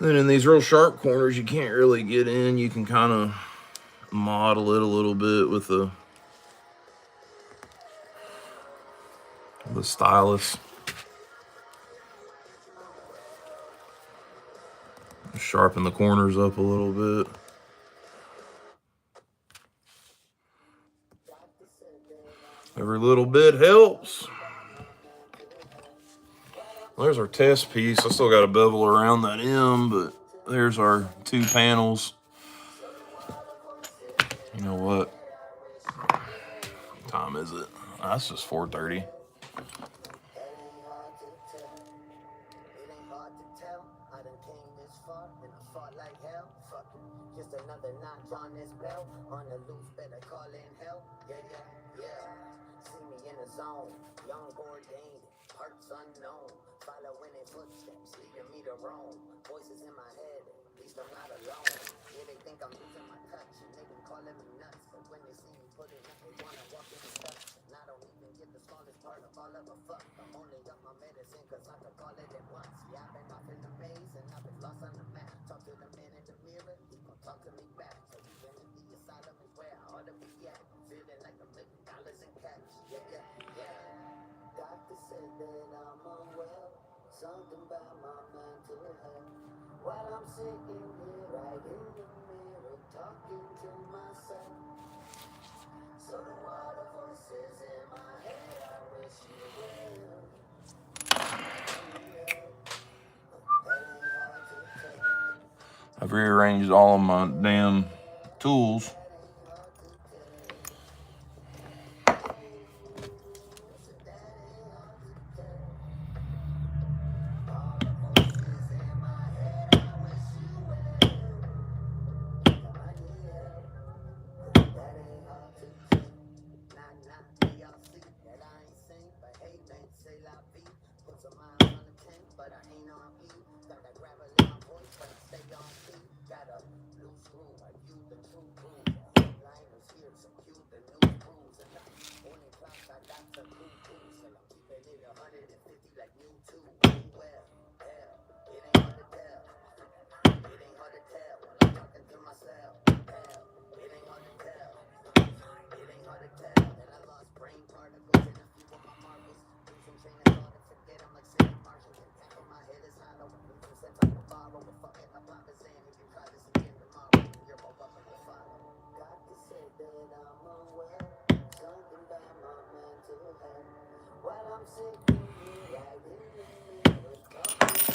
Then in these real sharp corners, you can't really get in. You can kind of model it a little bit with the stylus. Sharpen the corners up a little bit. Every little bit helps. There's our test piece. I still got to bevel around that M, but there's our 2 panels. You know what? What time is it? That's just 4:30. Just another notch on this belt. On the loose, better call in help. Yeah. See me in the zone. Young ordained, parts unknown. Following in footsteps, leading me to Rome. Voices in my head, least I'm not alone. Yeah, they think I'm losing my touch, and they been calling me nuts. But when they see me put it up, they wanna walk in the steps. And I don't even get the smallest part of all of a fuck. I'm only up my medicine, cause I took all of it once. Yeah, I've been off in the maze, and I've been lost on the map. Talk to the man in the mirror, he gon' talk to me back. So even if the asylum is where I ought to be at, I'm feeling like $1 million in cash. Yeah, yeah, yeah. Doctor said that I'm unwell, something about my mental health. While I'm sitting here right in the mirror, talking to myself. So the water voices in my head, I wish you well. I've rearranged all of my damn tools.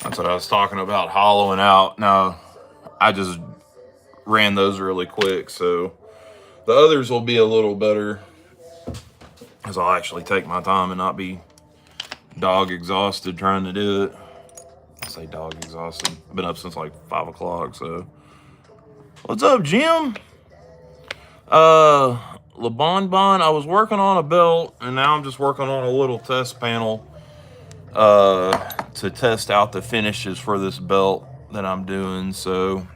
That's what I was talking about, hollowing out. Now, I just ran those really quick, so the others will be a little better because I'll actually take my time and not be dog exhausted trying to do it. I say dog exhausted. I've been up since like 5 o'clock, so. What's up, Jim? Le Bon, I was working on a belt, and now I'm just working on a little test panel to test out the finishes for this belt that I'm doing, so.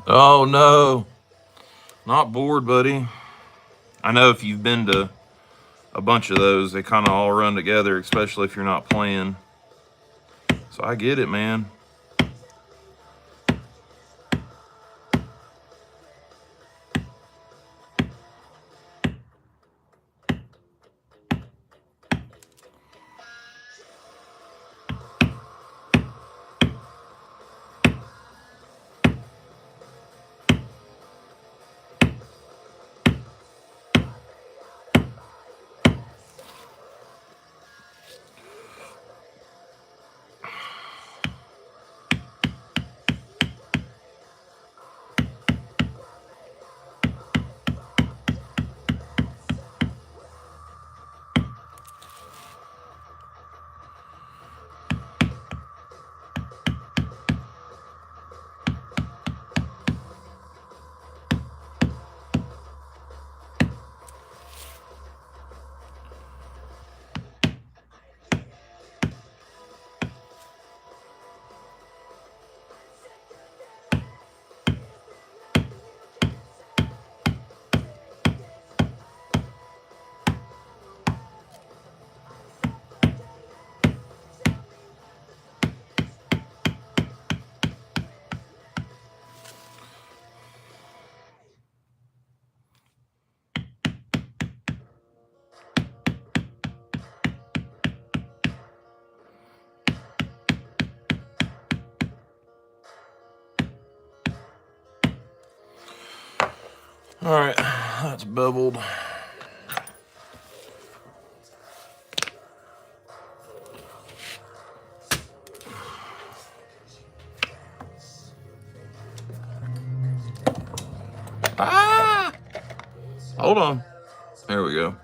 Oh no, not bored, buddy. I know if you've been to a bunch of those, they kind of all run together, especially if you're not playing. So I get it, man. All right, that's beveled. Ah! Hold on. There we go.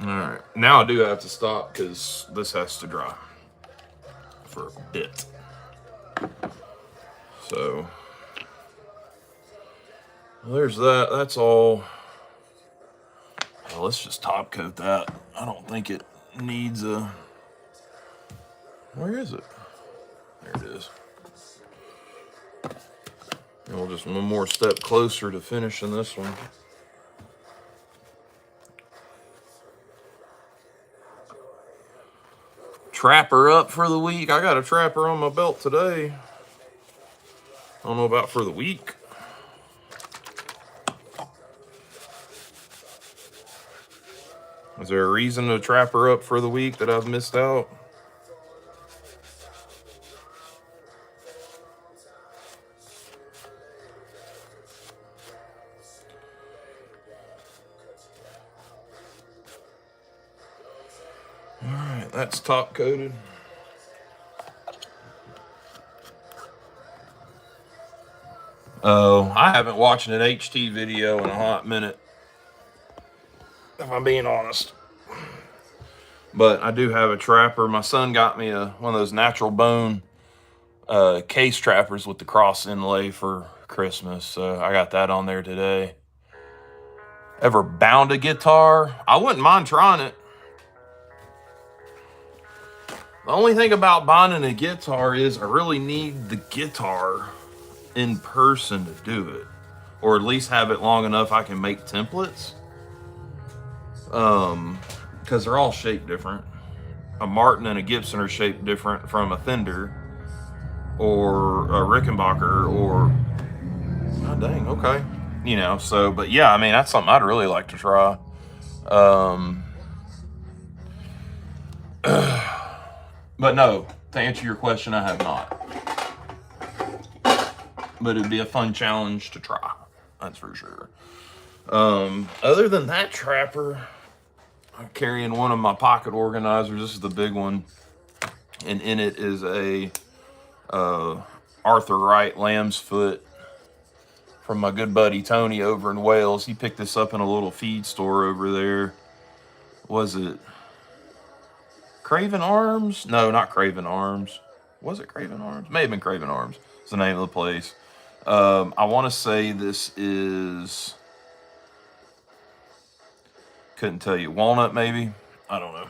All right, now I do have to stop because this has to dry for a bit. So there's that. That's all. Well, let's just top coat that. I don't think it needs a. Where is it? There it is. And we'll just one more step closer to finishing this one. Trapper up for the week. I got a trapper on my belt today. I don't know about for the week. Is there a reason to trapper up for the week that I've missed out? All right, that's top coated. Oh, I haven't watched an HT video in a hot minute, if I'm being honest. But I do have a trapper. My son got me one of those natural bone case trappers with the cross inlay for Christmas. So I got that on there today. Ever bound a guitar? I wouldn't mind trying it. The only thing about bonding a guitar is I really need the guitar in person to do it. Or at least have it long enough I can make templates. Because they're all shaped different. A Martin and a Gibson are shaped different from a Fender or a Rickenbacker or... Oh, dang, okay. You know, so, but yeah, I mean, that's something I'd really like to try. But no, to answer your question, I have not. But it'd be a fun challenge to try. That's for sure. Other than that trapper, I'm carrying one of my pocket organizers. This is the big one. And in it is a Arthur Wright lamb's foot from my good buddy Tony over in Wales. He picked this up in a little feed store over there. Was it Craven Arms? No, not Craven Arms. Was it Craven Arms? May have been Craven Arms. It's the name of the place. I want to say this is... Couldn't tell you. Walnut, maybe? I don't know.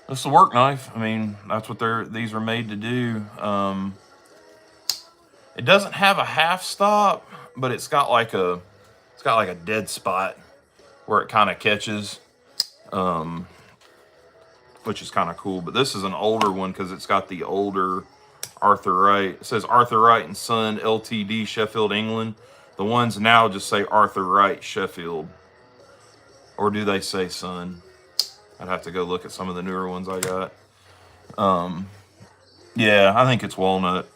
It's a work knife. I mean, that's what these are made to do. It doesn't have a half stop, but it's got like a dead spot where it kind of catches, which is kind of cool. But this is an older one because it's got the older Arthur Wright. It says Arthur Wright and Son Ltd, Sheffield, England. The ones now just say Arthur Wright, Sheffield. Or do they say Son? I'd have to go look at some of the newer ones I got. Yeah, I think it's walnut.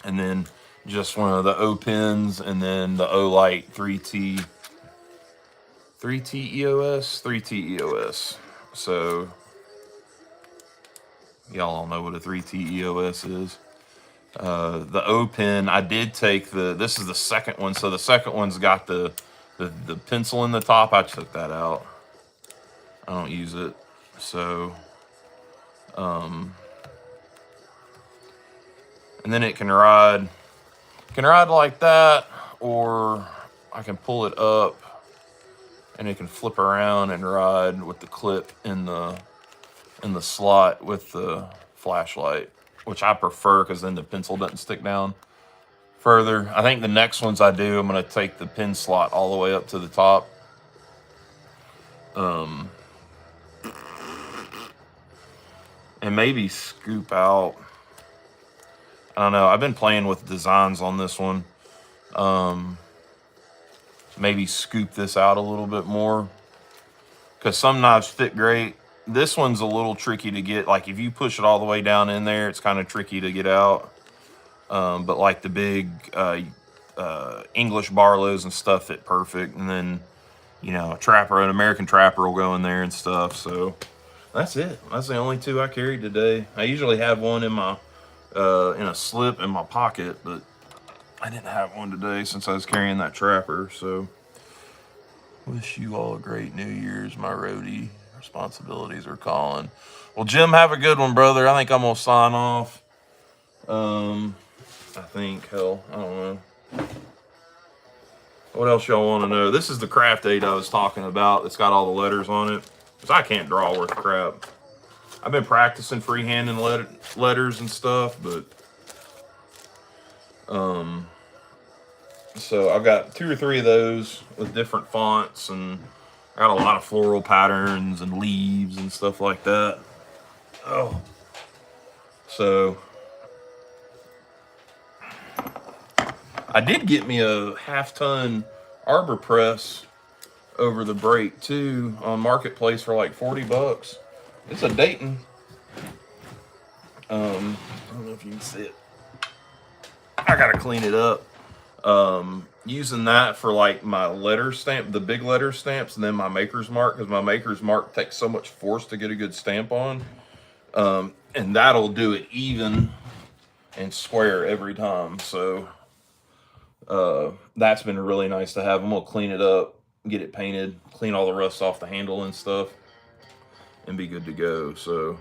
And then just one of the O pins, and then the O Light 3T EOS. So y'all all know what a 3T EOS is. The O pin, I did take this is the second one. So the second one's got the pencil in the top. I took that out. I don't use it. So, and then it can ride like that, or I can pull it up and it can flip around and ride with the clip in the slot with the flashlight, which I prefer because then the pencil doesn't stick down further. I think the next ones I do, I'm going to take the pen slot all the way up to the top. And maybe scoop out. I don't know. I've been playing with designs on this one. Maybe scoop this out a little bit more, because some knives fit great. This one's a little tricky to get. Like if you push it all the way down in there, it's kind of tricky to get out. But like the big English Barlows and stuff fit perfect. And then, you know, an American Trapper will go in there and stuff. So that's it. That's the only two I carried today. I usually have one in my in a slip in my pocket, but I didn't have one today since I was carrying that Trapper. So wish you all a great New Year's. My roadie responsibilities are calling. Well, Jim, have a good one, brother. I think I'm gonna sign off. I think, hell, I don't know. What else y'all want to know? This is the Craft 8 I was talking about. It's got all the letters on it. Because I can't draw worth crap. I've been practicing freehanding letters and stuff, but so I've got 2 or 3 of those with different fonts, and I got a lot of floral patterns and leaves and stuff like that. Oh, so I did get me a 1/2-ton arbor press over the break too on Marketplace for like $40. It's a Dayton. I don't know if you can see it. I gotta clean it up. Using that for like my letter stamp, the big letter stamps, and then my Maker's Mark, because my Maker's Mark takes so much force to get a good stamp on. And that'll do it even and square every time. So that's been really nice to have. I'm gonna clean it up, get it painted, clean all the rust off the handle and stuff, and be good to go. So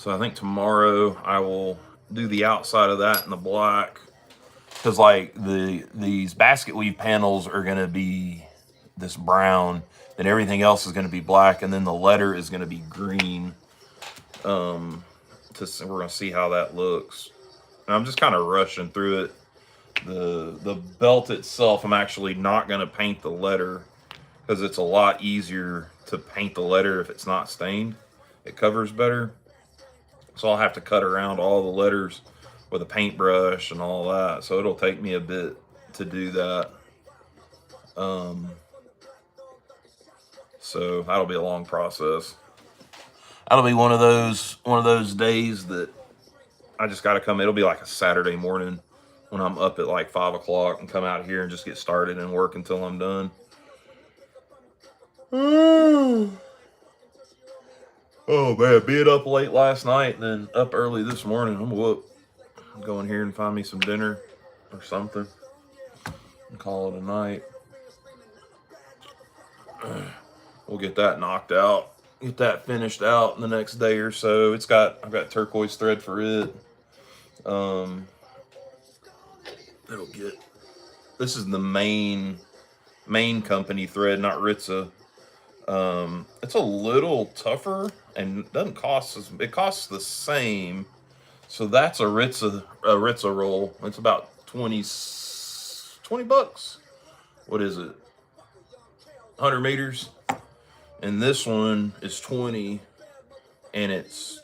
I think tomorrow I will do the outside of that in the black, because like these basket weave panels are gonna be this brown, then everything else is gonna be black, and then the letter is gonna be green. We're gonna see how that looks. And I'm just kind of rushing through it. The belt itself, I'm actually not gonna paint the letter, because it's a lot easier to paint the letter if it's not stained. It covers better. So I'll have to cut around all the letters with a paintbrush and all that. So it'll take me a bit to do that. So that'll be a long process. That'll be one of those days that I just got to come. It'll be like a Saturday morning when I'm up at like 5 o'clock and come out here and just get started and work until I'm done. Oh man, being up late last night and then up early this morning, I'm whooped. I'm going here and find me some dinner or something and call it a night. We'll get that knocked out, get that finished out in the next day or so. I've got turquoise thread for it. This is the main company thread, not Ritza. It's a little tougher and doesn't cost it costs the same. So that's a Ritza roll. It's about 20 bucks. What is it? 100 meters. And this one is 20 and it's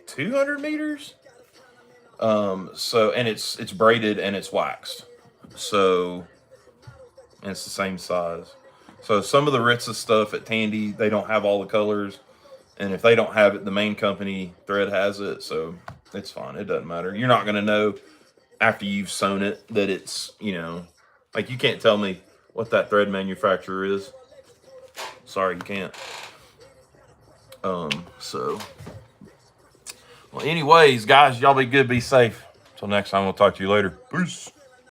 200 meters. And it's braided and it's waxed. So, and it's the same size. So some of the Ritza stuff at Tandy, they don't have all the colors. And if they don't have it, the main company thread has it. So it's fine. It doesn't matter. You're not going to know after you've sewn it that it's, like you can't tell me what that thread manufacturer is. Sorry, you can't. Well, anyways, guys, y'all be good, be safe. Till next time, we'll talk to you later. Peace.